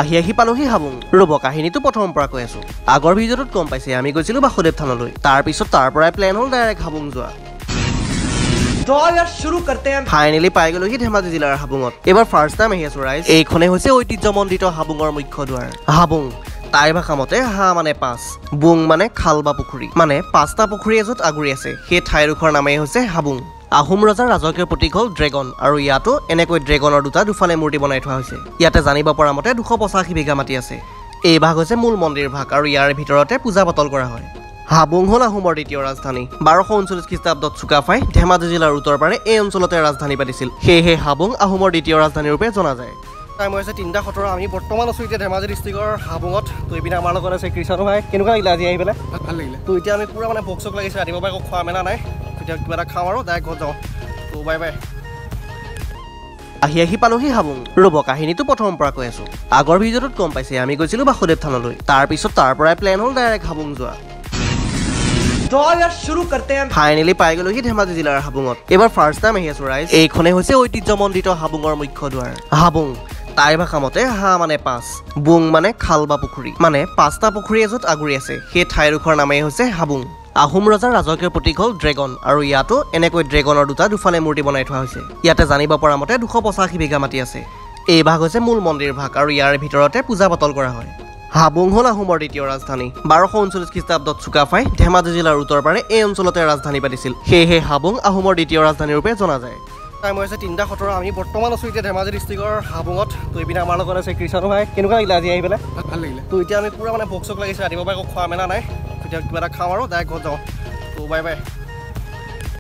আহি পালোহি হাবুং ৰব কাহিনীটো প্ৰথমৰ পৰা কৈ আছো আগৰ ভিডিঅ'টোত গম পাইছে আমি গৈছিলো বাসুদেৱ থানলৈ তাৰ পিছত তাৰ পৰাই প্লেন হ'ল ডাইৰেক্ট হাবুং যোৱা ফাইনেলি পাই গলোহি ধেমাজি জিলাৰ হাবুঙত এবাৰ ফাৰ্ষ্ট টাইম আহি আছো ৰাইজ এইখনে হৈছে ঐতিহ্যমণ্ডিত হাবুঙৰ মুখ্য দুৱাৰ হাবুং টাই ভাষা মতে হা মানে পাঁচ বুং মানে খাল বা পুখুৰী মানে পাঁচটা পুখুৰী এজত আগুৰি আছে সেই ঠাইডোখৰ নামেই হৈছে হাবুং আহোম ৰজাৰ ৰাজকীয় প্ৰতীক হ'ল ড্ৰেগন আৰু ইয়াতো এনেকৈ ড্ৰেগনৰ দুফালে মূৰ্তি বনাই থোৱা হৈছে ইয়াতে জানিব পৰা মতে 285 বিঘা মাটি আছে এই ভাগ হৈছে মূল মন্দিৰ ভাগ আৰু ইয়াৰ ভিতৰতে পূজা পাতল কৰা হয় হাবুং হ'ল আহোমৰ দ্বিতীয় ৰাজধানী 1239 খ্ৰীষ্টাব্দত চুকাফাই ধেমাজি জিলাৰ উত্তৰ পাৰে এই অঞ্চলতে ৰাজধানী পাতিছিল সেয়েহে হাবুং আহোমৰ দ্বিতীয় ৰাজধানী ৰূপে জনা যায় টাইম হৈছে 3:17 আমি বৰ্তমান আছো এতিয়া ধেমাজি ডিষ্ট্ৰিক্টৰ হাবুঙত তো এইপিনে আমাৰ লগত আছে কৃষ্ণ ভাই কেনেকুৱা লাগিলে আজি আহি পেলাই ভাল লাগিলে তো এতিয়া আমি পুৰা মানে ভোক চোক লাগিছে ৰাতিপুৱাৰ পৰা একো খোৱা মেলা নাই এতিয়া কিবা এটা খাওঁ আৰু ডাইৰেক্ট ঘৰত যাওঁ তো বাই বাই আহি পালোহি হাবুং ৰব কাহিনীটো প্ৰথমৰ পৰা কৈ আছো আগৰ ভিডিঅ'টোত গম পাইছে আমি গৈছিলো বাসুদেৱ থানলৈ তাৰ পিছত তাৰ পৰাই প্লেন হ'ল ডাইৰেক্ট হাবুং যোৱা ফাইনেলি পাই গলোহি ধেমাজি জিলাৰ হাবুঙত এবাৰ ফাৰ্ষ্ট টাইম আহি আছো ৰাইজ এইখনে হৈছে ঐতিহ্যমণ্ডিত হাবুঙৰ মুখ্য দুৱাৰ হাবুং টাই ভাষা মতে হা মানে পাঁচ বুং মানে খাল বা পুখুৰী মানে পাঁচটা পুখুৰী এজত আগুৰি আছে সেই ঠাইডোখৰ নামেই হৈছে হাবুং আহোম ৰজাৰ ৰাজকীয় প্ৰতীক হ'ল ড্ৰেগন আৰু ইয়াতো এনেকৈ ড্ৰেগনৰ দুফালে মূৰ্তি বনাই থোৱা হৈছে ইয়াতে জানিব পৰা মতে 285 বিঘা মাটি আছে এই ভাগ হৈছে মূল মন্দিৰ ভাগ আৰু ইয়াৰ ভিতৰতে পূজা পাতল কৰা হয় হাবুং হ'ল আহোমৰ দ্বিতীয় ৰাজধানী 1239 খ্ৰীষ্টাব্দত চুকাফাই ধেমাজি জিলাৰ উত্তৰ পাৰে এই অঞ্চলতে ৰাজধানী পাতিছিল সেয়েহে হাবুং আহোমৰ দ্বিতীয় ৰাজধানী ৰূপে জনা যায় টাইম হৈছে 3:17 আমি বৰ্তমান আছো এতিয়া ধেমাজি ডিষ্ট্ৰিক্টৰ হাবুঙত তো এইপিনে আমাৰ লগত আছে কৃষ্ণ ভাই কেনেকুৱা লাগিলে আজি আহি পেলাই ভাল লাগিলে তো এতিয়া আমি পুৰা মানে ভোক চোক লাগিছে ৰাতিপুৱাৰ পৰা একো খোৱা মেলা নাই এতিয়া কিবা এটা খাওঁ আৰু ডাইৰেক্ট ঘৰত যাওঁ তো বাই বাই